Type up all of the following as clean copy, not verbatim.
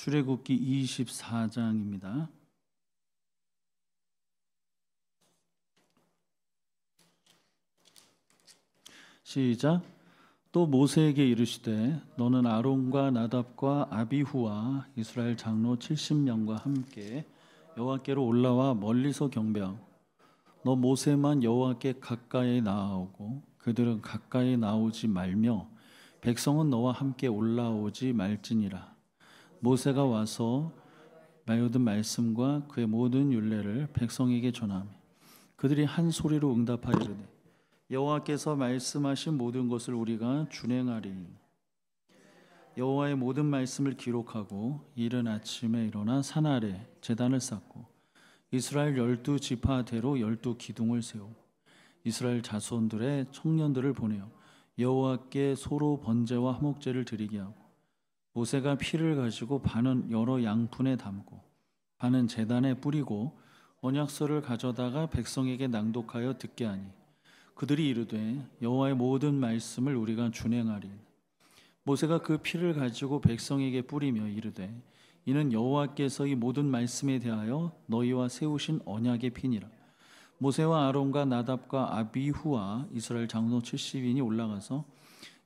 출애굽기 24장입니다. 시작. 또 모세에게 이르시되 너는 아론과 나답과 아비후와 이스라엘 장로 70명과 함께 여호와께로 올라와 멀리서 경배하고 너 모세만 여호와께 가까이 나아오고 그들은 가까이 나오지 말며 백성은 너와 함께 올라오지 말지니라. 모세가 와서 모든 말씀과 그의 모든 율례를 백성에게 전하며 그들이 한 소리로 응답하여 이르되 여호와께서 말씀하신 모든 것을 우리가 준행하리니 여호와의 모든 말씀을 기록하고 이른 아침에 일어나 산 아래 제단을 쌓고 이스라엘 12지파대로 12기둥을 세우고 이스라엘 자손들의 청년들을 보내어 여호와께 소로 번제와 화목제를 드리게 하고 모세가 피를 가지고 반은 여러 양푼에 담고 반은 제단에 뿌리고 언약서를 가져다가 백성에게 낭독하여 듣게 하니 그들이 이르되 여호와의 모든 말씀을 우리가 준행하리. 모세가 그 피를 가지고 백성에게 뿌리며 이르되 이는 여호와께서 이 모든 말씀에 대하여 너희와 세우신 언약의 피니라. 모세와 아론과 나답과 아비후와 이스라엘 장로 70인이 올라가서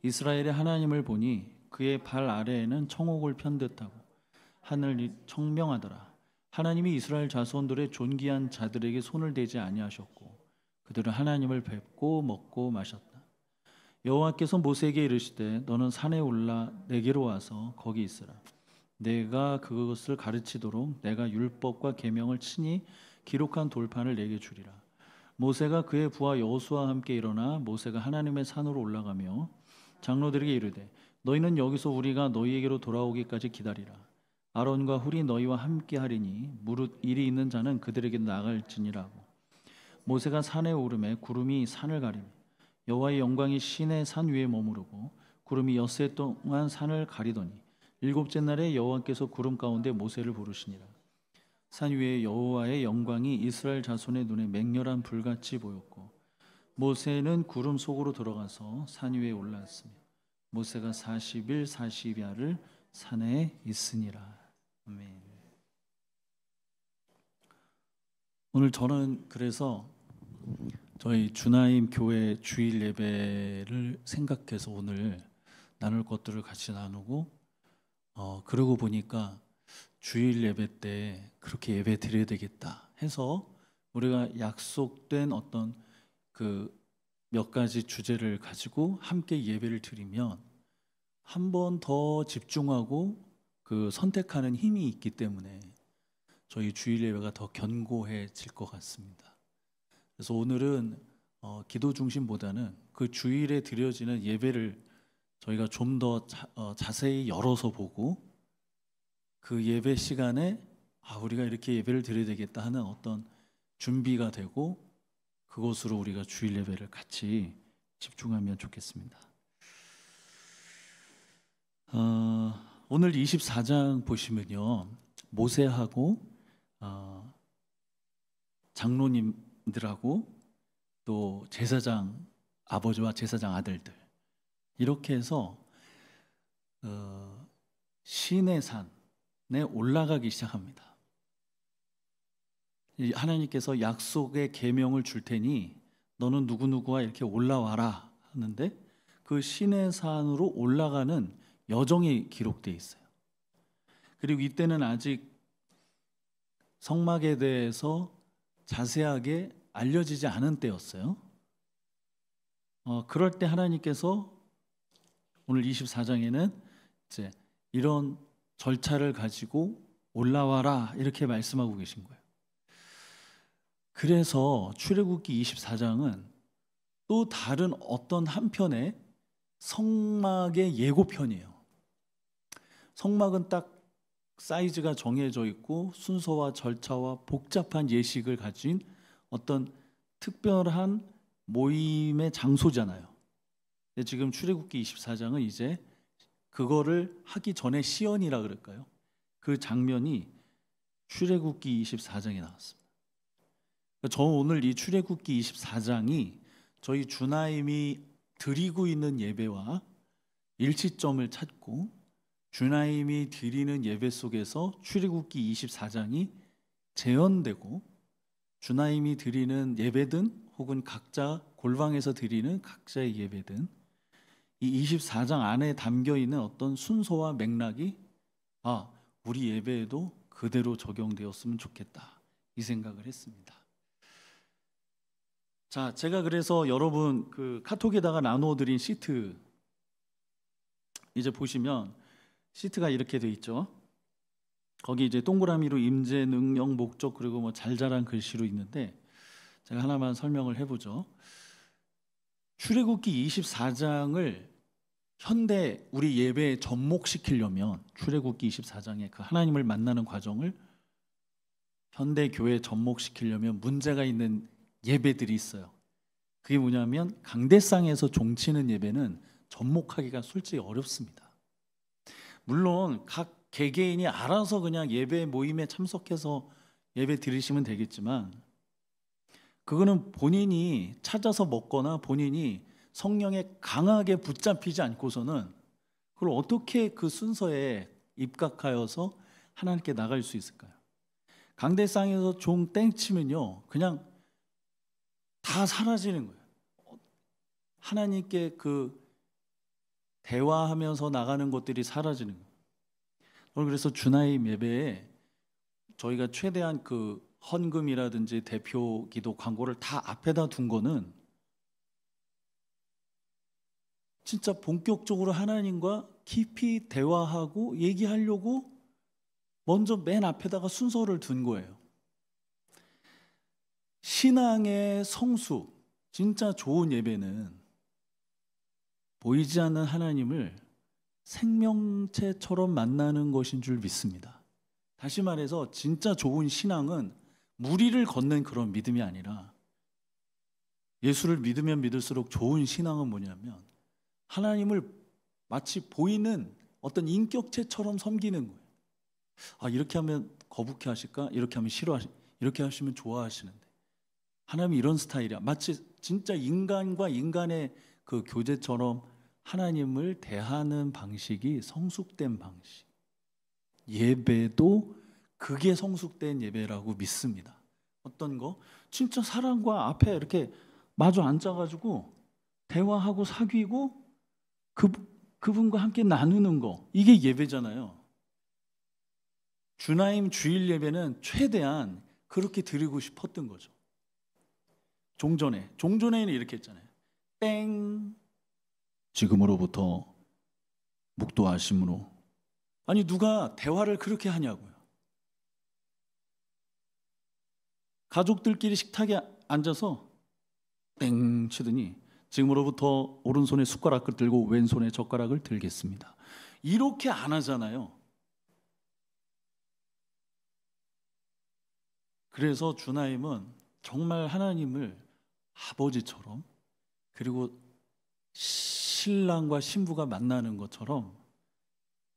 이스라엘의 하나님을 보니 그의 발 아래에는 청옥을 편듯하고 하늘이 청명하더라. 하나님이 이스라엘 자손들의 존귀한 자들에게 손을 대지 아니하셨고 그들은 하나님을 뵙고 먹고 마셨다. 여호와께서 모세에게 이르시되 너는 산에 올라 내게로 와서 거기 있으라. 내가 그것을 가르치도록 내가 율법과 계명을 친히 기록한 돌판을 내게 주리라. 모세가 그의 부하 여호수아와 함께 일어나 모세가 하나님의 산으로 올라가며 장로들에게 이르되 너희는 여기서 우리가 너희에게로 돌아오기까지 기다리라. 아론과 훌이 너희와 함께 하리니 무릇 일이 있는 자는 그들에게 나갈지니라고. 모세가 산에 오르매 구름이 산을 가리며 여호와의 영광이 시내 산 위에 머무르고 구름이 엿새 동안 산을 가리더니 일곱째 날에 여호와께서 구름 가운데 모세를 부르시니라. 산 위에 여호와의 영광이 이스라엘 자손의 눈에 맹렬한 불같이 보였고 모세는 구름 속으로 들어가서 산 위에 올랐으며 모세가 40일 40야를 산에 있으니라. 아멘. 오늘 저는 그래서 저희 주나임 교회 주일 예배를 생각해서 오늘 나눌 것들을 같이 나누고 그러고 보니까 주일 예배 때 그렇게 예배 드려야 되겠다 해서 우리가 약속된 어떤 그 몇 가지 주제를 가지고 함께 예배를 드리면 한 번 더 집중하고 그 선택하는 힘이 있기 때문에 저희 주일 예배가 더 견고해질 것 같습니다. 그래서 오늘은 기도 중심보다는 그 주일에 드려지는 예배를 저희가 좀 더 자세히 열어서 보고 그 예배 시간에 우리가 이렇게 예배를 드려야 되겠다 하는 어떤 준비가 되고 그것으로 우리가 주일 예배를 같이 집중하면 좋겠습니다. 오늘 24장 보시면요, 모세하고 장로님들하고 또 제사장 아버지와 제사장 아들들 이렇게 해서 시내산에 올라가기 시작합니다. 하나님께서 약속의 계명을 줄 테니 너는 누구누구와 이렇게 올라와라 하는데 그 시내산으로 올라가는 여정이 기록되어 있어요. 그리고 이때는 아직 성막에 대해서 자세하게 알려지지 않은 때였어요. 그럴 때 하나님께서 오늘 24장에는 이제 이런 절차를 가지고 올라와라 이렇게 말씀하고 계신 거예요. 그래서 출애굽기 24장은 또 다른 어떤 한편의 성막의 예고편이에요. 성막은 딱 사이즈가 정해져 있고 순서와 절차와 복잡한 예식을 가진 어떤 특별한 모임의 장소잖아요. 근데 지금 출애굽기 24장은 이제 그거를 하기 전에 시연이라 그럴까요? 그 장면이 출애굽기 24장에 나왔습니다. 저 오늘 이 출애굽기 24장이 저희 주나임이 드리고 있는 예배와 일치점을 찾고 주나임이 드리는 예배 속에서 출애굽기 24장이 재현되고, 주나임이 드리는 예배든 혹은 각자 골방에서 드리는 각자의 예배든 이 24장 안에 담겨 있는 어떤 순서와 맥락이 우리 예배에도 그대로 적용되었으면 좋겠다, 이 생각을 했습니다. 자, 제가 그래서 여러분 그 카톡에다가 나누어 드린 시트 이제 보시면 시트가 이렇게 돼 있죠. 거기 이제 동그라미로 임재, 능력, 목적, 그리고 뭐 잘잘한 글씨로 있는데, 제가 하나만 설명을 해보죠. 출애굽기 24장을 현대 우리 예배에 접목시키려면, 출애굽기 24장의 그 하나님을 만나는 과정을 현대 교회에 접목시키려면 문제가 있는 예배들이 있어요. 그게 뭐냐면, 강대상에서 종치는 예배는 접목하기가 솔직히 어렵습니다. 물론 각 개개인이 알아서 그냥 예배 모임에 참석해서 예배 드리시면 되겠지만, 그거는 본인이 찾아서 먹거나 본인이 성령에 강하게 붙잡히지 않고서는 그걸 어떻게 그 순서에 입각하여서 하나님께 나갈 수 있을까요? 강대상에서 종 땡치면요, 그냥 다 사라지는 거예요. 하나님께 그 대화하면서 나가는 것들이 사라지는 거예요. 그래서 주나임 예배에 저희가 최대한 그 헌금이라든지 대표 기도 광고를 다 앞에다 둔 거는 진짜 본격적으로 하나님과 깊이 대화하고 얘기하려고 먼저 맨 앞에다가 순서를 둔 거예요. 신앙의 성수, 진짜 좋은 예배는 보이지 않는 하나님을 생명체처럼 만나는 것인 줄 믿습니다. 다시 말해서 진짜 좋은 신앙은 무리를 걷는 그런 믿음이 아니라, 예수를 믿으면 믿을수록 좋은 신앙은 뭐냐면 하나님을 마치 보이는 어떤 인격체처럼 섬기는 거예요. 이렇게 하면 거북해 하실까? 이렇게 하면 이렇게 하시면 좋아하시는데, 하나님이 이런 스타일이야. 마치 진짜 인간과 인간의 그 교제처럼 하나님을 대하는 방식이 성숙된 방식. 예배도 그게 성숙된 예배라고 믿습니다. 어떤 거? 진짜 사람과 앞에 이렇게 마주 앉아가지고 대화하고 사귀고 그분과 함께 나누는 거, 이게 예배잖아요. 주나임 주일 예배는 최대한 그렇게 드리고 싶었던 거죠. 종전에는 이렇게 했잖아요. 땡, 지금으로부터 묵도하심으로. 아니, 누가 대화를 그렇게 하냐고요. 가족들끼리 식탁에 앉아서 땡 치더니 지금으로부터 오른손에 숟가락을 들고 왼손에 젓가락을 들겠습니다. 이렇게 안 하잖아요. 그래서 주나임은 정말 하나님을 아버지처럼, 그리고 신랑과 신부가 만나는 것처럼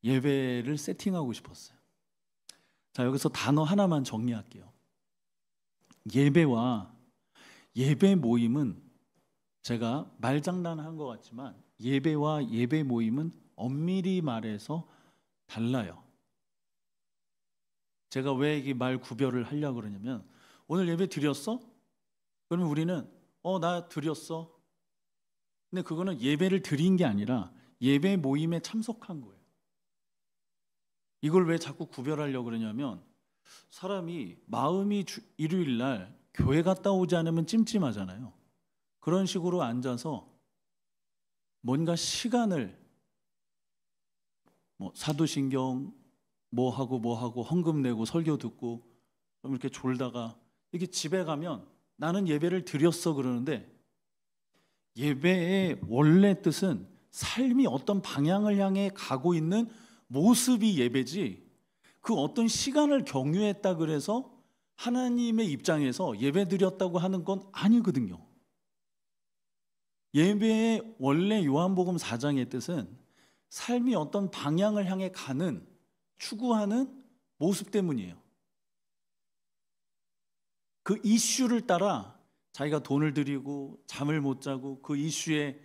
예배를 세팅하고 싶었어요. 자, 여기서 단어 하나만 정리할게요. 예배와 예배 모임은, 제가 말장난한 것 같지만 예배와 예배 모임은 엄밀히 말해서 달라요. 제가 왜 이 말 구별을 하려고 그러냐면, 오늘 예배 드렸어? 그러면 우리는 나 드렸어. 근데 그거는 예배를 드린 게 아니라 예배 모임에 참석한 거예요. 이걸 왜 자꾸 구별하려고 그러냐면, 사람이 마음이 일요일 날 교회 갔다 오지 않으면 찜찜하잖아요. 그런 식으로 앉아서 뭔가 시간을 사도신경 뭐하고 헌금 내고 설교 듣고 좀 이렇게 졸다가 이렇게 집에 가면 나는 예배를 드렸어 그러는데, 예배의 원래 뜻은 삶이 어떤 방향을 향해 가고 있는 모습이 예배지, 그 어떤 시간을 경유했다 그래서 하나님의 입장에서 예배 드렸다고 하는 건 아니거든요. 예배의 원래 요한복음 4장의 뜻은 삶이 어떤 방향을 향해 가는, 추구하는 모습 때문이에요. 그 이슈를 따라 자기가 돈을 들이고 잠을 못 자고 그 이슈에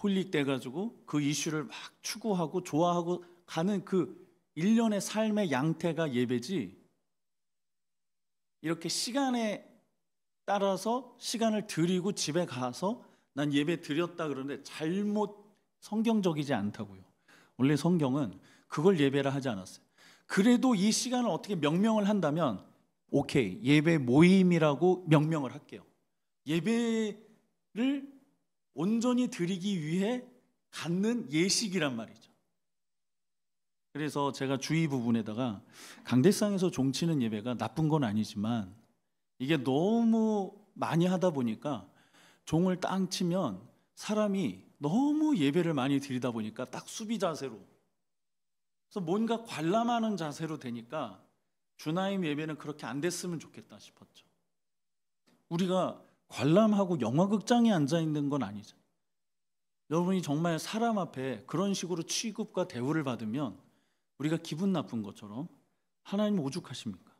홀릭돼 가지고 그 이슈를 막 추구하고 좋아하고 가는 그 일련의 삶의 양태가 예배지, 이렇게 시간에 따라서 시간을 드리고 집에 가서 난 예배 드렸다 그러는데 잘못 성경적이지 않다고요. 원래 성경은 그걸 예배라 하지 않았어요. 그래도 이 시간을 어떻게 명명을 한다면 오케이, 예배 모임이라고 명명을 할게요. 예배를 온전히 드리기 위해 갖는 예식이란 말이죠. 그래서 제가 주의 부분에다가 강대상에서 종치는 예배가 나쁜 건 아니지만 이게 너무 많이 하다 보니까 종을 땅 치면 사람이 너무 예배를 많이 드리다 보니까 딱 수비 자세로, 그래서 뭔가 관람하는 자세로 되니까 주나임 예배는 그렇게 안 됐으면 좋겠다 싶었죠. 우리가 관람하고 영화극장에 앉아 있는 건 아니죠. 여러분이 정말 사람 앞에 그런 식으로 취급과 대우를 받으면 우리가 기분 나쁜 것처럼 하나님 오죽하십니까?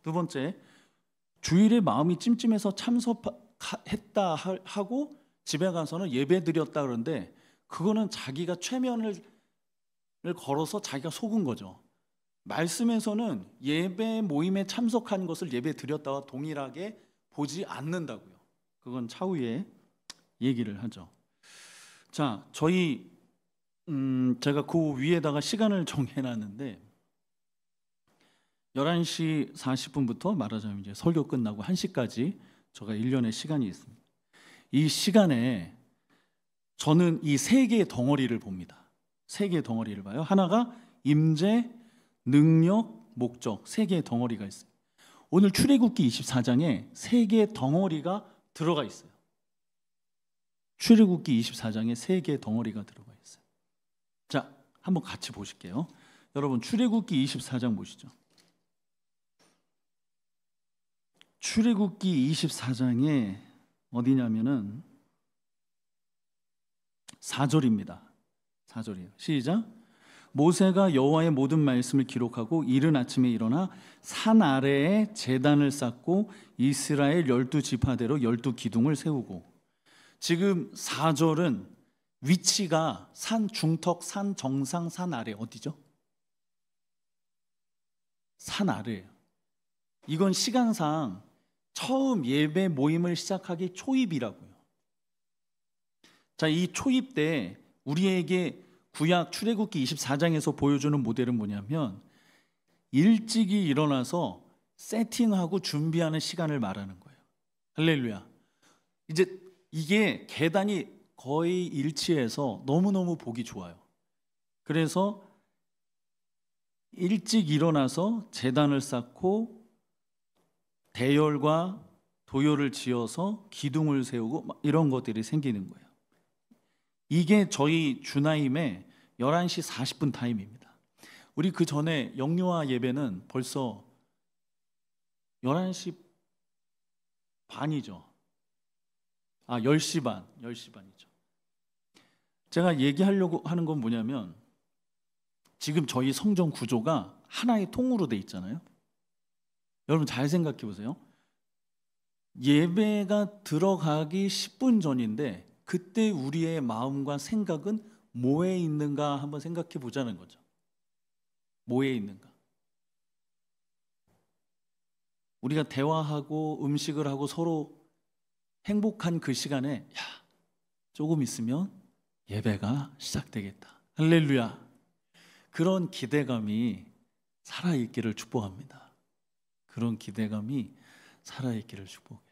두 번째, 주일에 마음이 찜찜해서 참석했다 하고 집에 가서는 예배 드렸다 그러는데 그거는 자기가 최면을 걸어서 자기가 속은 거죠. 말씀에서는 예배 모임에 참석한 것을 예배 드렸다와 동일하게 보지 않는다고요. 그건 차후에 얘기를 하죠. 자, 제가 그 위에다가 시간을 정해놨는데 11시 40분부터 말하자면 이제 설교 끝나고 1시까지 제가 1년의 시간이 있습니다. 이 시간에 저는 이 세 개의 덩어리를 봅니다. 세 개의 덩어리를 봐요. 하나가 임재, 능력, 목적, 세 개의 덩어리가 있어요. 오늘 출애굽기 24장에 세 개의 덩어리가 들어가 있어요. 출애굽기 24장에 세 개의 덩어리가 들어가 있어요. 자, 한번 같이 보실게요. 여러분 출애굽기 24장 보시죠. 출애굽기 24장에 어디냐면은 4절입니다. 4절이에요. 시작. 모세가 여호와의 모든 말씀을 기록하고 이른 아침에 일어나 산 아래에 제단을 쌓고 이스라엘 12지파대로 12기둥을 세우고. 지금 4절은 위치가 산 중턱, 산 정상, 산 아래. 어디죠? 산 아래예요. 이건 시간상 처음 예배 모임을 시작하기 초입이라고요. 자, 이 초입 때 우리에게 구약 출애굽기 24장에서 보여주는 모델은 뭐냐면 일찍이 일어나서 세팅하고 준비하는 시간을 말하는 거예요. 할렐루야. 이제 이게 계단이 거의 일치해서 너무너무 보기 좋아요. 그래서 일찍 일어나서 제단을 쌓고 대열과 도열을 지어서 기둥을 세우고 이런 것들이 생기는 거예요. 이게 저희 주나임의 11시 40분 타임입니다. 우리 그 전에 영유아 예배는 벌써 11시 반이죠. 10시 반, 10시 반이죠. 제가 얘기하려고 하는 건 뭐냐면 지금 저희 성전 구조가 하나의 통으로 돼 있잖아요. 여러분 잘 생각해 보세요. 예배가 들어가기 10분 전인데 그때 우리의 마음과 생각은 뭐에 있는가 한번 생각해 보자는 거죠. 뭐에 있는가? 우리가 대화하고 음식을 하고 서로 행복한 그 시간에 조금 있으면 예배가 시작되겠다. 할렐루야. 그런 기대감이 살아있기를 축복합니다. 그런 기대감이 살아있기를 축복해요.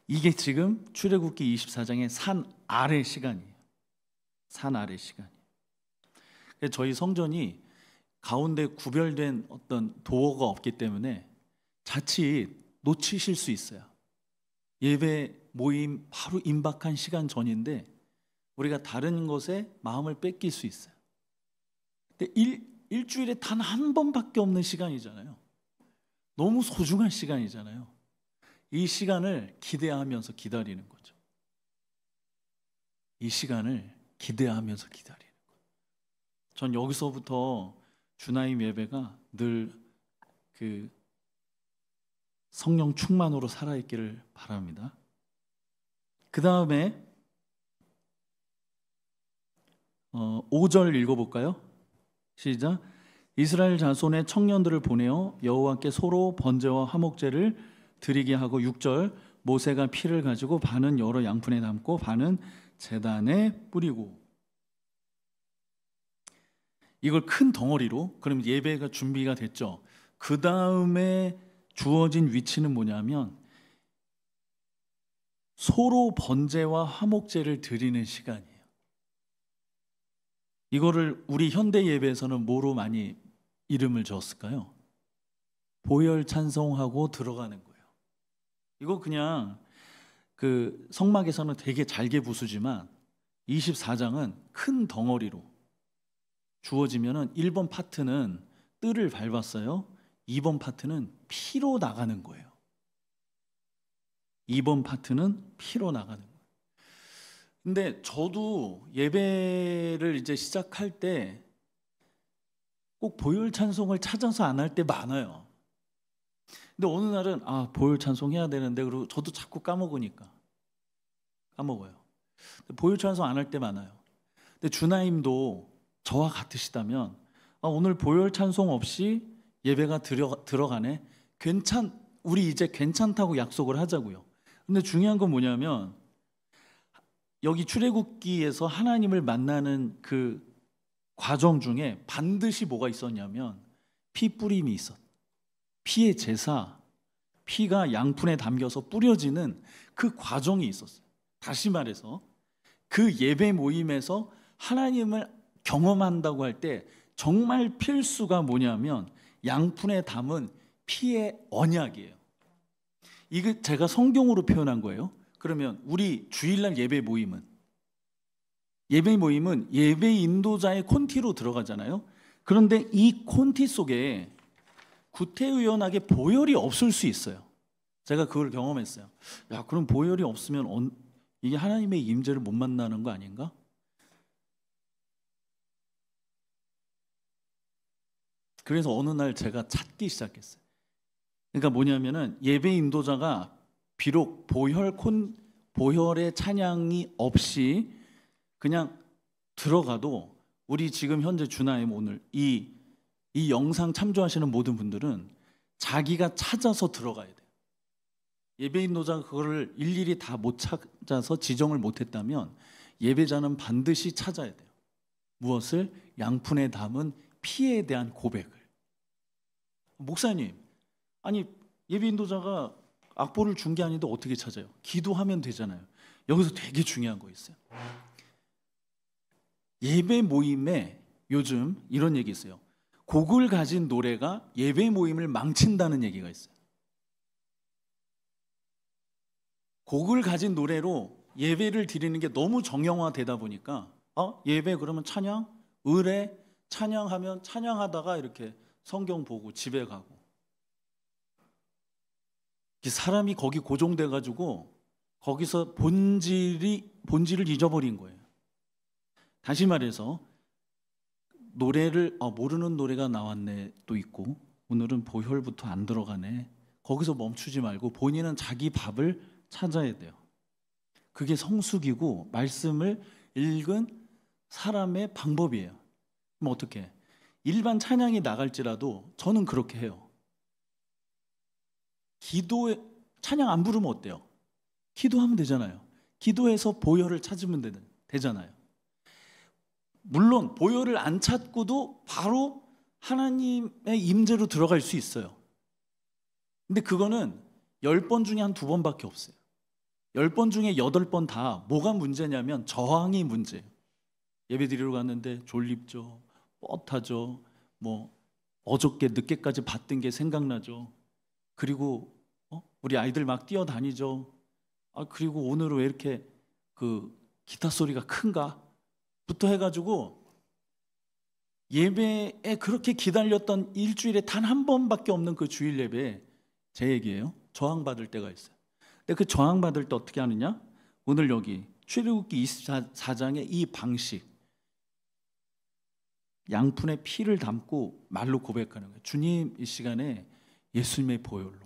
이게 지금 출애굽기 24장의 산 아래 시간이에요. 산 아래 시간이에요. 저희 성전이 가운데 구별된 어떤 도어가 없기 때문에 자칫 놓치실 수 있어요. 예배 모임 바로 임박한 시간 전인데 우리가 다른 것에 마음을 뺏길 수 있어요. 근데 일주일에 단 한 번밖에 없는 시간이잖아요. 너무 소중한 시간이잖아요. 이 시간을 기대하면서 기다리는 거죠. 이 시간을 기대하면서 기다리는 거예요. 전 여기서부터 주나임 예배가 늘 그 성령 충만으로 살아있기를 바랍니다. 그 다음에 5절 읽어볼까요? 시작. 이스라엘 자손의 청년들을 보내어 여호와께 소로 번제와 화목제를 드리게 하고 6절 모세가 피를 가지고 반은 여러 양푼에 담고 반은 제단에 뿌리고. 이걸 큰 덩어리로, 그럼 예배가 준비가 됐죠. 그 다음에 주어진 위치는 뭐냐면 소로 번제와 화목제를 드리는 시간이에요. 이거를 우리 현대 예배에서는 뭐로 많이 이름을 줬을까요? 보혈 찬송하고 들어가는 거예요. 이거 그냥 그 성막에서는 되게 잘게 부수지만 24장은 큰 덩어리로 주어지면은 1번 파트는 뜰을 밟았어요. 2번 파트는 피로 나가는 거예요. 2번 파트는 피로 나가는 거예요. 근데 저도 예배를 이제 시작할 때 꼭 보혈 찬송을 찾아서 안 할 때 많아요. 근데 어느 날은 보혈 찬송 해야 되는데, 그리고 저도 자꾸 까먹으니까 까먹어요. 보혈 찬송 안 할 때 많아요. 근데 주나임도 저와 같으시다면 오늘 보혈 찬송 없이 예배가 들어가네. 우리 이제 괜찮다고 약속을 하자고요. 근데 중요한 건 뭐냐면 여기 출애굽기에서 하나님을 만나는 그 과정 중에 반드시 뭐가 있었냐면 피 뿌림이 있었. 피의 제사, 피가 양푼에 담겨서 뿌려지는 그 과정이 있었어요. 다시 말해서 그 예배 모임에서 하나님을 경험한다고 할 때 정말 필수가 뭐냐면 양푼에 담은 피의 언약이에요. 이게 제가 성경으로 표현한 거예요. 그러면 우리 주일날 예배 모임은 예배 인도자의 콘티로 들어가잖아요. 그런데 이 콘티 속에 구태의연하게 보혈이 없을 수 있어요. 제가 그걸 경험했어요. 그럼 보혈이 없으면 이게 하나님의 임재를 못 만나는 거 아닌가? 그래서 어느 날 제가 찾기 시작했어요. 그러니까 뭐냐면은 예배 인도자가 비록 보혈의 찬양이 없이 그냥 들어가도 우리 지금 현재 주나임 오늘 이 영상 참조하시는 모든 분들은 자기가 찾아서 들어가야 돼요. 예배 인도자가 그거를 일일이 다 못 찾아서 지정을 못했다면 예배자는 반드시 찾아야 돼요. 무엇을? 양푼에 담은 피에 대한 고백을. 목사님, 아니 예배 인도자가 악보를 준 게 아닌데 어떻게 찾아요? 기도하면 되잖아요. 여기서 되게 중요한 거 있어요. 예배 모임에 요즘 이런 얘기 있어요. 곡을 가진 노래가 예배 모임을 망친다는 얘기가 있어요. 곡을 가진 노래로 예배를 드리는 게 너무 정형화되다 보니까 예배 그러면 찬양, 의례, 찬양하면 찬양하다가 이렇게 성경 보고 집에 가고, 사람이 거기 고정돼 가지고 거기서 본질을 잊어버린 거예요. 다시 말해서 노래를 모르는 노래가 나왔네 또 있고, 오늘은 보혈부터 안 들어가네, 거기서 멈추지 말고 본인은 자기 밥을 찾아야 돼요. 그게 성숙이고 말씀을 읽은 사람의 방법이에요. 그럼 어떻게? 일반 찬양이 나갈지라도 저는 그렇게 해요. 기도에 찬양 안 부르면 어때요? 기도하면 되잖아요. 기도해서 보혈을 찾으면 되잖아요. 물론 보혈을 안 찾고도 바로 하나님의 임재로 들어갈 수 있어요. 근데 그거는 10번 중에 한 2번밖에 없어요. 10번 중에 8번 다 뭐가 문제냐면 저항이 문제예요. 예배 드리러 갔는데 졸립죠, 뻣하죠, 어저께 늦게까지 봤던 게 생각나죠. 그리고 우리 아이들 막 뛰어다니죠. 그리고 오늘은 왜 이렇게 그 기타 소리가 큰가? 부터 해가지고 예배에 그렇게 기다렸던 일주일에 단 한 번밖에 없는 그 주일 예배에 제 얘기예요. 저항받을 때가 있어요. 근데 그 저항받을 때 어떻게 하느냐? 오늘 여기 출애굽기 24장의 이 방식, 양푼에 피를 담고 말로 고백하는 거예요. 주님, 이 시간에 예수님의 보혈로.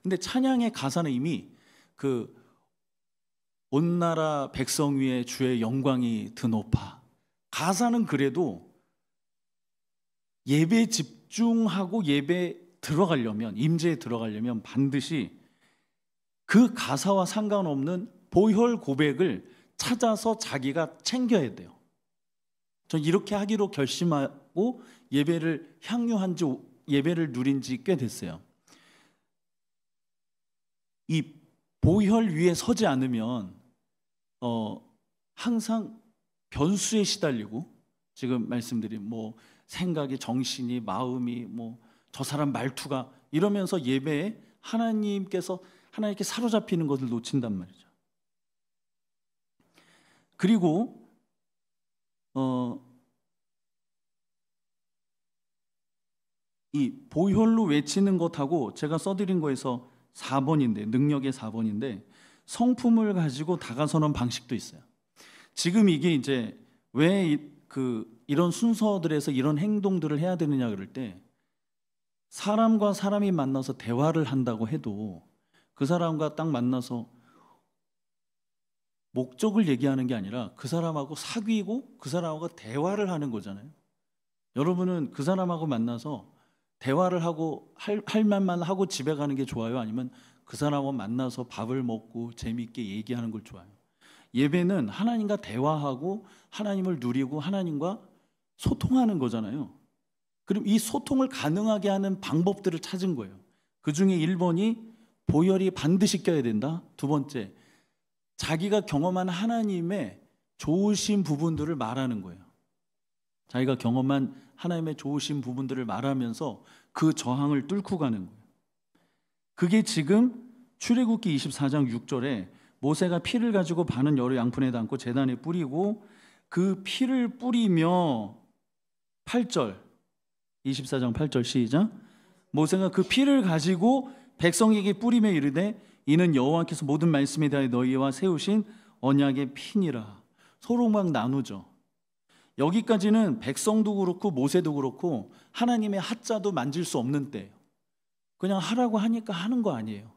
근데 찬양의 가사는 이미 그 온 나라 백성 위에 주의 영광이 드높아. 가사는 그래도 예배 집중하고 예배 들어가려면, 임재에 들어가려면 반드시 그 가사와 상관없는 보혈 고백을 찾아서 자기가 챙겨야 돼요. 전 이렇게 하기로 결심하고 예배를 향유한 지, 예배를 누린 지 꽤 됐어요. 이 보혈 위에 서지 않으면 항상 변수에 시달리고, 지금 말씀드린 뭐 생각이, 정신이, 마음이, 뭐 저 사람 말투가 이러면서 예배에 하나님께 사로잡히는 것을 놓친단 말이죠. 그리고 이 보혈로 외치는 것하고 제가 써드린 거에서 4번인데, 능력의 4번인데 성품을 가지고 다가서는 방식도 있어요. 지금 이게 이제 왜 이런 순서들에서 이런 행동들을 해야 되느냐 그럴 때, 사람과 사람이 만나서 대화를 한다고 해도 그 사람과 딱 만나서 목적을 얘기하는 게 아니라 그 사람하고 사귀고 그 사람하고 대화를 하는 거잖아요. 여러분은 그 사람하고 만나서 대화를 하고 할 말만 하고 집에 가는 게 좋아요? 아니면 그 사람하고 만나서 밥을 먹고 재미있게 얘기하는 걸 좋아해요? 예배는 하나님과 대화하고 하나님을 누리고 하나님과 소통하는 거잖아요. 그럼 이 소통을 가능하게 하는 방법들을 찾은 거예요. 그 중에 1번이 보혈이 반드시 껴야 된다. 2번째, 자기가 경험한 하나님의 좋으신 부분들을 말하는 거예요. 자기가 경험한 하나님의 좋으신 부분들을 말하면서 그 저항을 뚫고 가는 거예요. 그게 지금 출애굽기 24장 6절에 모세가 피를 가지고 반은 여러 양푼에 담고 제단에 뿌리고 그 피를 뿌리며 8절, 24장 8절 시작. 모세가 그 피를 가지고 백성에게 뿌리며 이르되 이는 여호와께서 모든 말씀에 대하여 너희와 세우신 언약의 피니라. 서로 막 나누죠. 여기까지는 백성도 그렇고 모세도 그렇고 하나님의 하자도 만질 수 없는 때예요. 그냥 하라고 하니까 하는 거 아니에요.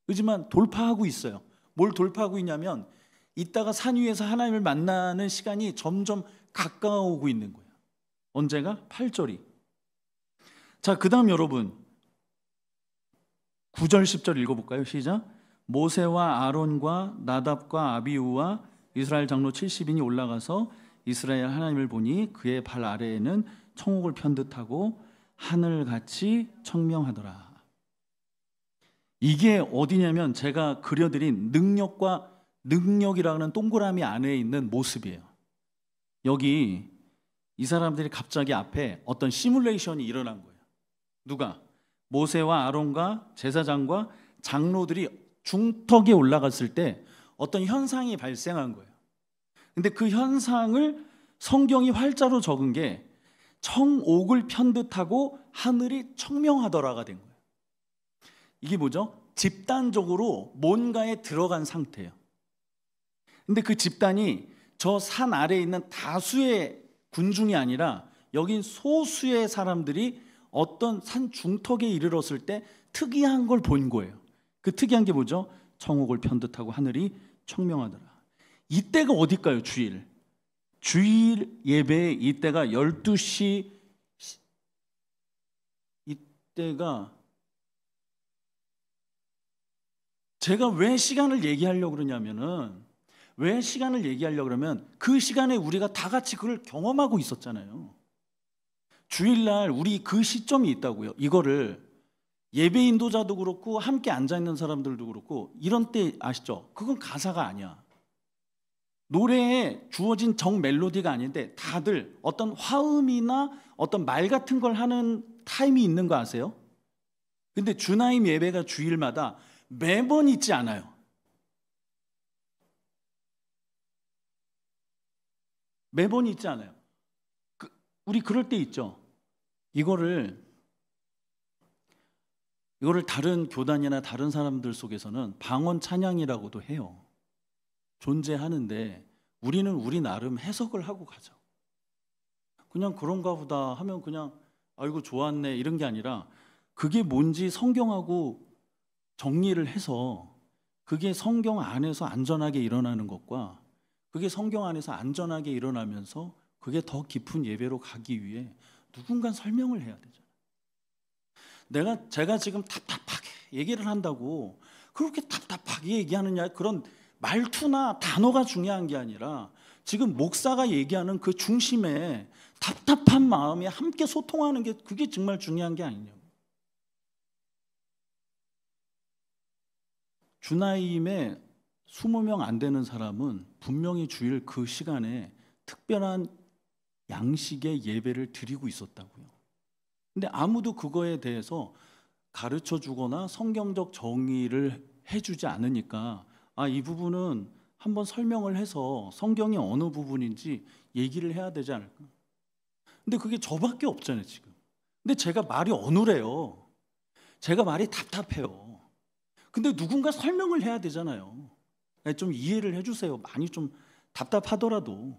하지만 돌파하고 있어요. 뭘 돌파하고 있냐면 이따가 산 위에서 하나님을 만나는 시간이 점점 가까워오고 있는 거예요. 언제가? 8절이. 자, 그 다음 여러분 9절 10절 읽어볼까요? 시작. 모세와 아론과 나답과 아비후와 이스라엘 장로 70인이 올라가서 이스라엘 하나님을 보니 그의 발 아래에는 청옥을 편 듯하고 하늘같이 청명하더라. 이게 어디냐면 제가 그려드린 능력과 능력이라는 동그라미 안에 있는 모습이에요. 여기 이 사람들이 갑자기 앞에 어떤 시뮬레이션이 일어난 거예요. 누가? 모세와 아론과 제사장과 장로들이 중턱에 올라갔을 때 어떤 현상이 발생한 거예요. 근데 그 현상을 성경이 활자로 적은 게 청옥을 편 듯하고 하늘이 청명하더라가 된 거예요. 이게 뭐죠? 집단적으로 뭔가에 들어간 상태예요. 근데 그 집단이 저 산 아래에 있는 다수의 군중이 아니라 여긴 소수의 사람들이 어떤 산 중턱에 이르렀을 때 특이한 걸 본 거예요. 그 특이한 게 뭐죠? 청옥을 편 듯하고 하늘이 청명하더라. 이때가 어딜까요? 주일 예배 이때가 12시, 이때가 제가 왜 시간을 얘기하려고 그러냐면은, 왜 시간을 얘기하려고 그러면 그 시간에 우리가 다 같이 그걸 경험하고 있었잖아요. 주일날 우리 그 시점이 있다고요. 이거를 예배 인도자도 그렇고 함께 앉아있는 사람들도 그렇고 이런 때 아시죠? 그건 가사가 아니야. 노래에 주어진 정 멜로디가 아닌데 다들 어떤 화음이나 어떤 말 같은 걸 하는 타임이 있는 거 아세요? 근데 주나임 예배가 주일마다 매번 있지 않아요. 매번 있지 않아요. 우리 그럴 때 있죠. 이거를 다른 교단이나 다른 사람들 속에서는 방언 찬양이라고도 해요. 존재하는데 우리는 우리 나름 해석을 하고 가죠. 그냥 그런가 보다 하면 그냥 아이고 좋았네 이런 게 아니라 그게 뭔지 성경하고 정리를 해서 그게 성경 안에서 안전하게 일어나는 것과 그게 성경 안에서 안전하게 일어나면서 그게 더 깊은 예배로 가기 위해 누군가 설명을 해야 되잖아요. 제가 지금 답답하게 얘기를 한다고 그렇게 답답하게 얘기하느냐, 그런 말투나 단어가 중요한 게 아니라 지금 목사가 얘기하는 그 중심에 답답한 마음에 함께 소통하는 게, 그게 정말 중요한 게 아니냐고. 주나임에 20명 안 되는 사람은 분명히 주일 그 시간에 특별한 양식의 예배를 드리고 있었다고요. 근데 아무도 그거에 대해서 가르쳐 주거나 성경적 정의를 해주지 않으니까 이 부분은 한번 설명을 해서 성경이 어느 부분인지 얘기를 해야 되지 않을까. 근데 그게 저밖에 없잖아요 지금. 근데 제가 말이 어눌해요. 제가 말이 답답해요. 근데 누군가 설명을 해야 되잖아요. 좀 이해를 해주세요. 많이 좀 답답하더라도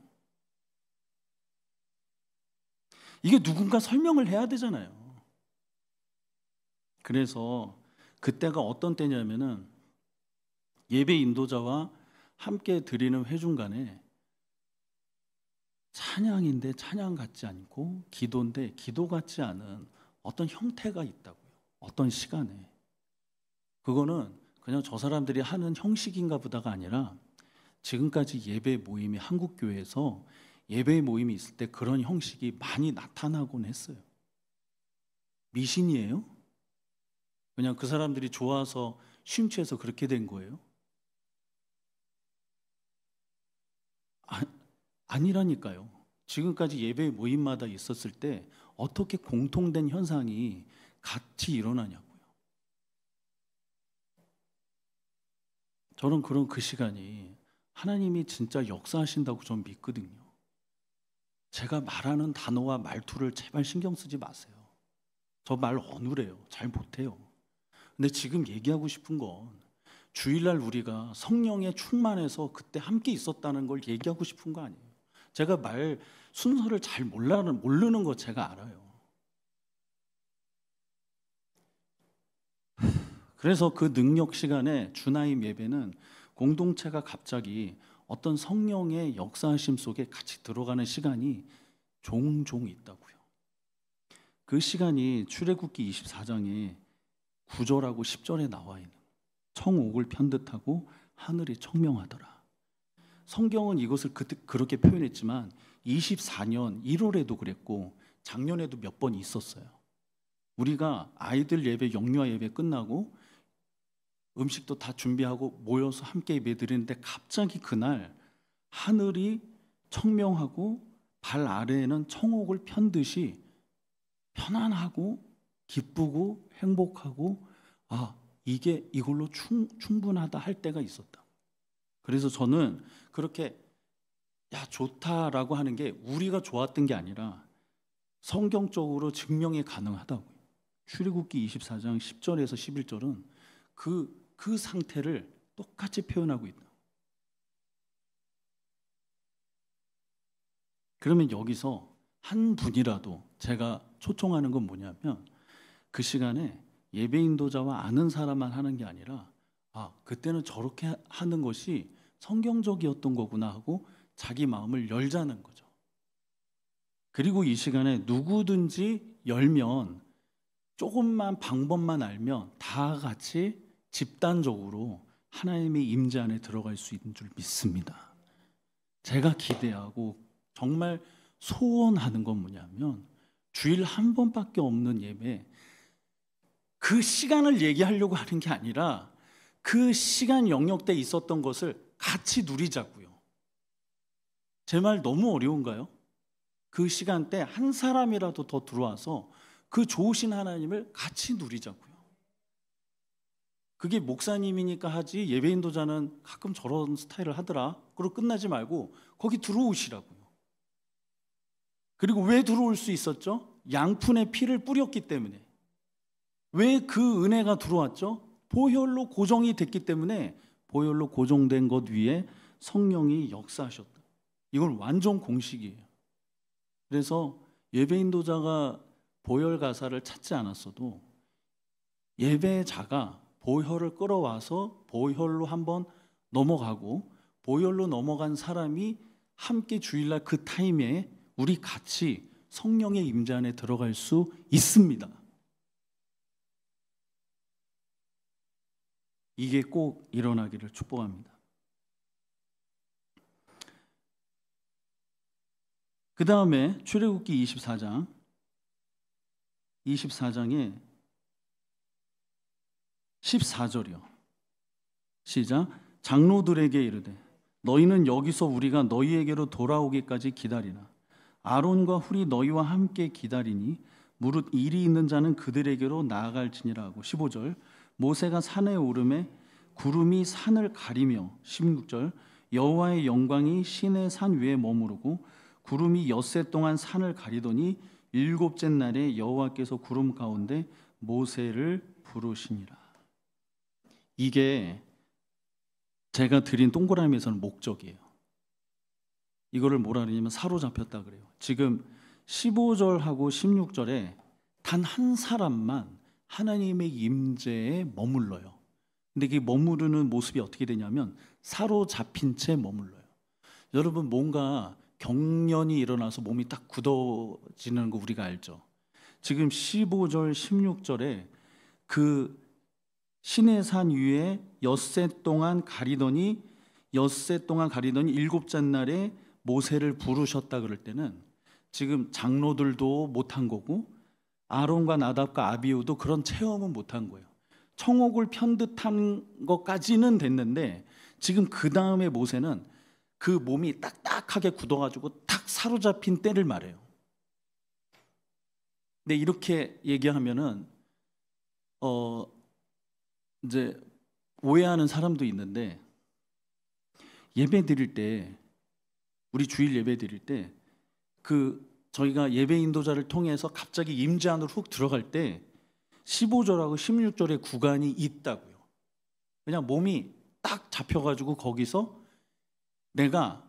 이게 누군가 설명을 해야 되잖아요. 그래서 그때가 어떤 때냐면은 예배 인도자와 함께 드리는 회중간에 찬양인데 찬양 같지 않고 기도인데 기도 같지 않은 어떤 형태가 있다고요. 어떤 시간에. 그거는 그냥 저 사람들이 하는 형식인가 보다가 아니라 지금까지 예배 모임이 한국교회에서 예배 모임이 있을 때 그런 형식이 많이 나타나곤 했어요. 미신이에요? 그냥 그 사람들이 좋아서 심취해서 그렇게 된 거예요? 아니라니까요. 지금까지 예배 모임마다 있었을 때 어떻게 공통된 현상이 같이 일어나냐고요. 저는 그런 그 시간이 하나님이 진짜 역사하신다고 전 믿거든요. 제가 말하는 단어와 말투를 제발 신경 쓰지 마세요. 저 말 어눌해요. 잘 못해요. 근데 지금 얘기하고 싶은 건 주일날 우리가 성령에 충만해서 그때 함께 있었다는 걸 얘기하고 싶은 거 아니에요. 제가 말 순서를 잘 모르는 거 제가 알아요. 그래서 그 능력 시간에 주나임 예배는 공동체가 갑자기 어떤 성령의 역사하심 속에 같이 들어가는 시간이 종종 있다고요. 그 시간이 출애굽기 24장에 9절하고 10절에 나와 있는 청옥을 편듯하고 하늘이 청명하더라. 성경은 이것을 그렇게 표현했지만 24년 1월에도 그랬고 작년에도 몇 번 있었어요. 우리가 아이들 예배, 영유아 예배 끝나고 음식도 다 준비하고 모여서 함께 예배 드리는데 갑자기 그날 하늘이 청명하고 발 아래에는 청옥을 편듯이 편안하고 기쁘고 행복하고 이게 이걸로 충분하다 할 때가 있었다. 그래서 저는 그렇게 좋다라고 하는 게 우리가 좋았던 게 아니라 성경적으로 증명이 가능하다고요. 출애굽기 24장 10절에서 11절은 그 상태를 똑같이 표현하고 있다. 그러면 여기서 한 분이라도 제가 초청하는 건 뭐냐면 그 시간에 예배 인도자와 아는 사람만 하는 게 아니라 그때는 저렇게 하는 것이 성경적이었던 거구나 하고 자기 마음을 열자는 거죠. 그리고 이 시간에 누구든지 열면 조금만 방법만 알면 다 같이 집단적으로 하나님의 임재 안에 들어갈 수 있는 줄 믿습니다. 제가 기대하고 정말 소원하는 건 뭐냐면 주일 한 번밖에 없는 예배, 그 시간을 얘기하려고 하는 게 아니라 그 시간 영역 때 있었던 것을 같이 누리자고요. 제 말 너무 어려운가요? 그 시간대 한 사람이라도 더 들어와서 그 좋으신 하나님을 같이 누리자고요. 그게 목사님이니까 하지 예배 인도자는 가끔 저런 스타일을 하더라 그러고 끝나지 말고 거기 들어오시라고요. 그리고 왜 들어올 수 있었죠? 양푼의 피를 뿌렸기 때문에. 왜 그 은혜가 들어왔죠? 보혈로 고정이 됐기 때문에 보혈로 고정된 것 위에 성령이 역사하셨다. 이건 완전 공식이에요. 그래서 예배 인도자가 보혈 가사를 찾지 않았어도 예배자가 보혈을 끌어와서 보혈로 한번 넘어가고, 보혈로 넘어간 사람이 함께 주일날 그 타임에 우리 같이 성령의 임재 안에 들어갈 수 있습니다. 이게 꼭 일어나기를 축복합니다. 그 다음에 출애굽기 24장에 14절이요. 시작. 장로들에게 이르되 너희는 여기서 우리가 너희에게로 돌아오기까지 기다리라. 아론과 훌이 너희와 함께 기다리니 무릇 일이 있는 자는 그들에게로 나아갈지니라 하고. 15절. 모세가 산에 오르매 구름이 산을 가리며. 16절. 여호와의 영광이 시내 산 위에 머무르고 구름이 엿새 동안 산을 가리더니 일곱째 날에 여호와께서 구름 가운데 모세를 부르시니라. 이게 제가 드린 동그라미에서는 목적이에요. 이거를 뭐라 그러냐면 사로잡혔다 그래요. 지금 15절하고 16절에 단 한 사람만 하나님의 임재에 머물러요. 근데 이게 머무르는 모습이 어떻게 되냐면 사로잡힌 채 머물러요. 여러분, 뭔가 경련이 일어나서 몸이 딱 굳어지는 거 우리가 알죠. 지금 15절 16절에 그 시내산 위에 엿새 동안 가리더니 일곱째 날에 모세를 부르셨다 그럴 때는 지금 장로들도 못한 거고 아론과 나답과 아비후도 그런 체험은 못한 거예요. 청옥을 편듯한 것까지는 됐는데 지금 그 다음에 모세는 그 몸이 딱딱하게 굳어가지고 탁 사로잡힌 때를 말해요. 근데 이렇게 얘기하면은 이제 오해하는 사람도 있는데, 예배 드릴 때, 우리 주일 예배 드릴 때 저희가 예배 인도자를 통해서 갑자기 임재 안으로 훅 들어갈 때 15절하고 16절의 구간이 있다고요. 그냥 몸이 딱 잡혀가지고 거기서 내가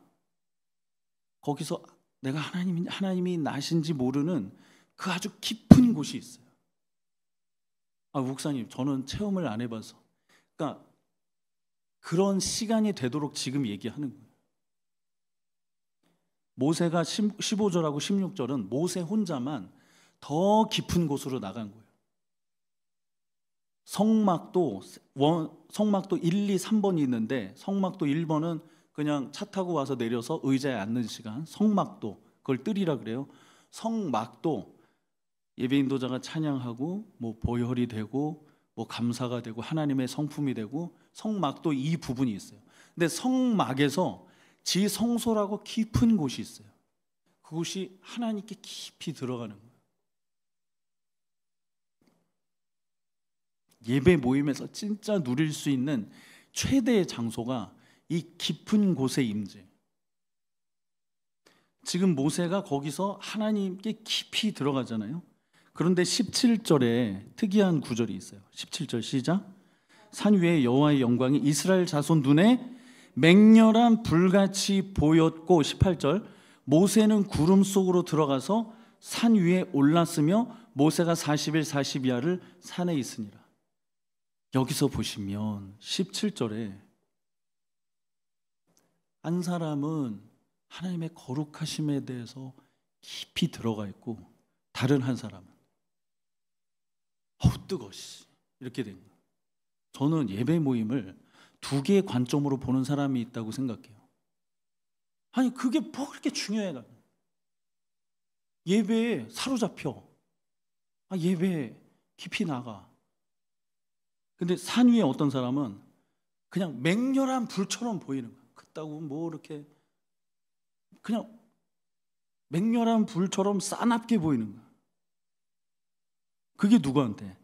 하나님이 나신지 모르는 그 아주 깊은 곳이 있어요. 목사님, 저는 체험을 안 해봐서. 그러니까 그런 시간이 되도록 지금 얘기하는 거예요. 모세가 15절하고 16절은 모세 혼자만 더 깊은 곳으로 나간 거예요. 성막도 1, 2, 3번이 있는데 성막도 1번은 그냥 차 타고 와서 내려서 의자에 앉는 시간, 성막도 그걸 뜨리라 그래요. 성막도 예배 인도자가 찬양하고 뭐 보혈이 되고 뭐 감사가 되고 하나님의 성품이 되고 성막도 이 부분이 있어요. 근데 성막에서 지성소라고 깊은 곳이 있어요. 그곳이 하나님께 깊이 들어가는 거예요. 예배 모임에서 진짜 누릴 수 있는 최대의 장소가 이 깊은 곳의 임재. 지금 모세가 거기서 하나님께 깊이 들어가잖아요. 그런데 17절에 특이한 구절이 있어요. 17절 시작. 산 위에 여호와의 영광이 이스라엘 자손 눈에 맹렬한 불같이 보였고, 18절 모세는 구름 속으로 들어가서 산 위에 올랐으며 모세가 40일 40야를 산에 있으니라. 여기서 보시면 17절에 한 사람은 하나님의 거룩하심에 대해서 깊이 들어가 있고 다른 한 사람은 뜨거워 이렇게 된 거예요. 저는 예배 모임을 두 개의 관점으로 보는 사람이 있다고 생각해요. 아니 그게 뭐 그렇게 중요해? 예배에 사로잡혀. 예배에 깊이 나가. 근데 산 위에 어떤 사람은 그냥 맹렬한 불처럼 보이는 거야. 그따구 뭐 이렇게 그냥 맹렬한 불처럼 싸납게 보이는 거야. 그게 누구한테?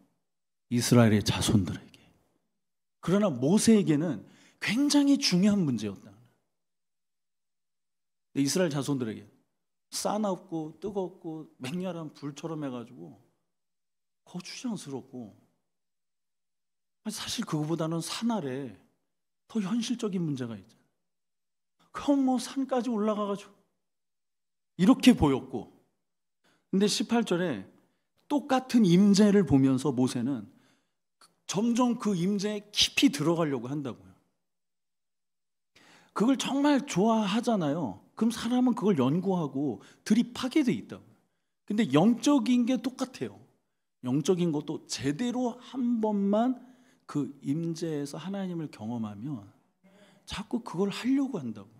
이스라엘의 자손들에게. 그러나 모세에게는 굉장히 중요한 문제였다. 이스라엘 자손들에게 싸납고 뜨겁고 맹렬한 불처럼 해가지고 거추장스럽고, 사실 그거보다는 산 아래 더 현실적인 문제가 있잖아요. 그럼 뭐 산까지 올라가가지고 이렇게 보였고, 근데 18절에 똑같은 임재를 보면서 모세는 점점 그 임재에 깊이 들어가려고 한다고요. 그걸 정말 좋아하잖아요. 그럼 사람은 그걸 연구하고 들이파게 돼 있다고요. 근데 영적인 게 똑같아요. 영적인 것도 제대로 한 번만 그 임재에서 하나님을 경험하면 자꾸 그걸 하려고 한다고요.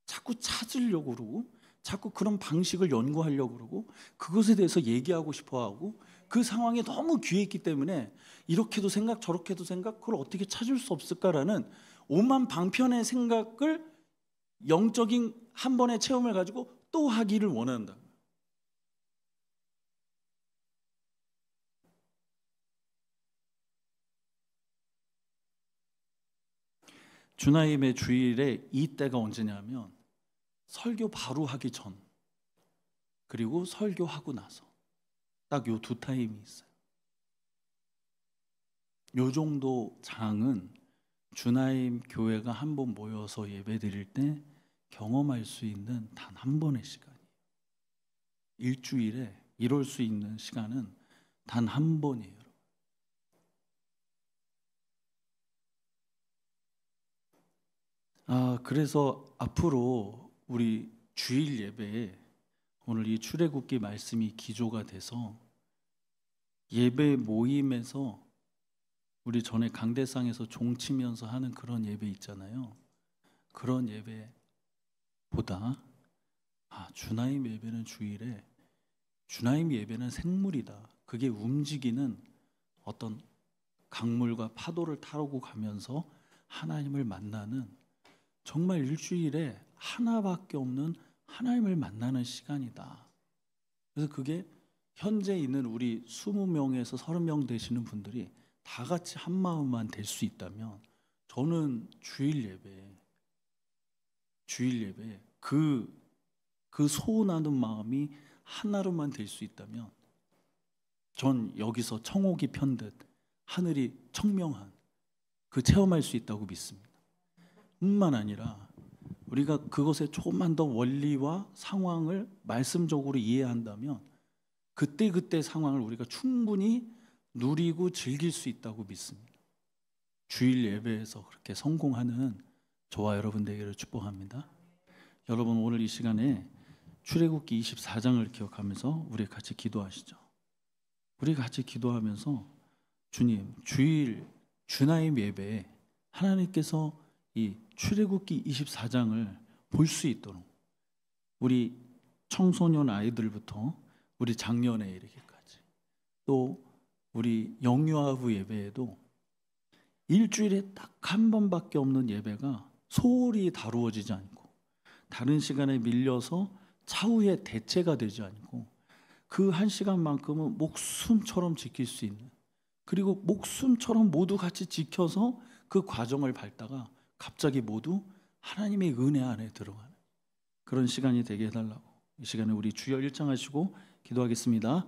자꾸 찾으려고 그러고 자꾸 그런 방식을 연구하려고 그러고 그것에 대해서 얘기하고 싶어하고 그 상황에 너무 귀해 있기 때문에 이렇게도 생각 저렇게도 생각 그걸 어떻게 찾을 수 없을까라는 오만 방편의 생각을 영적인 한 번의 체험을 가지고 또 하기를 원한다. 주나임의 주일에 이 때가 언제냐면 설교 바로 하기 전 그리고 설교하고 나서 딱 요 두 타임이 있어요. 요 정도 장은 주나임 교회가 한 번 모여서 예배 드릴 때 경험할 수 있는 단 한 번의 시간이에요. 일주일에 이럴 수 있는 시간은 단 한 번이에요. 그래서 앞으로 우리 주일 예배에 오늘 이 출애굽기 말씀이 기조가 돼서 예배 모임에서 우리 전에 강대상에서 종치면서 하는 그런 예배 있잖아요. 그런 예배보다 주나임 예배는 주일에 주나임 예배는 생물이다. 그게 움직이는 어떤 강물과 파도를 타고 가면서 하나님을 만나는 정말 일주일에 하나밖에 없는 하나님을 만나는 시간이다. 그래서 그게 현재 있는 우리 20명에서 30명 되시는 분들이 다 같이 한 마음만 될 수 있다면 저는 주일 예배 그 소원하는 마음이 하나로만 될 수 있다면 전 여기서 청옥이 편듯 하늘이 청명한 그 체험할 수 있다고 믿습니다. 뿐만 아니라 우리가 그것에 조금만 더 원리와 상황을 말씀적으로 이해한다면 그때 상황을 우리가 충분히 누리고 즐길 수 있다고 믿습니다. 주일 예배에서 그렇게 성공하는 저와 여러분 되기를 축복합니다. 여러분 오늘 이 시간에 출애굽기 24장을 기억하면서 우리 같이 기도하시죠. 우리 같이 기도하면서 주님 주일 주나임 예배에 하나님께서 이 출애굽기 24장을 볼 수 있도록 우리 청소년 아이들부터 우리 장년에 이르기까지 또 우리 영유아부 예배에도 일주일에 딱 한 번밖에 없는 예배가 소홀히 다루어지지 않고 다른 시간에 밀려서 차후에 대체가 되지 않고 그 한 시간만큼은 목숨처럼 지킬 수 있는 그리고 목숨처럼 모두 같이 지켜서 그 과정을 밟다가 갑자기 모두 하나님의 은혜 안에 들어가는 그런 시간이 되게 해달라고 이 시간에 우리 주여 일창하시고 기도하겠습니다.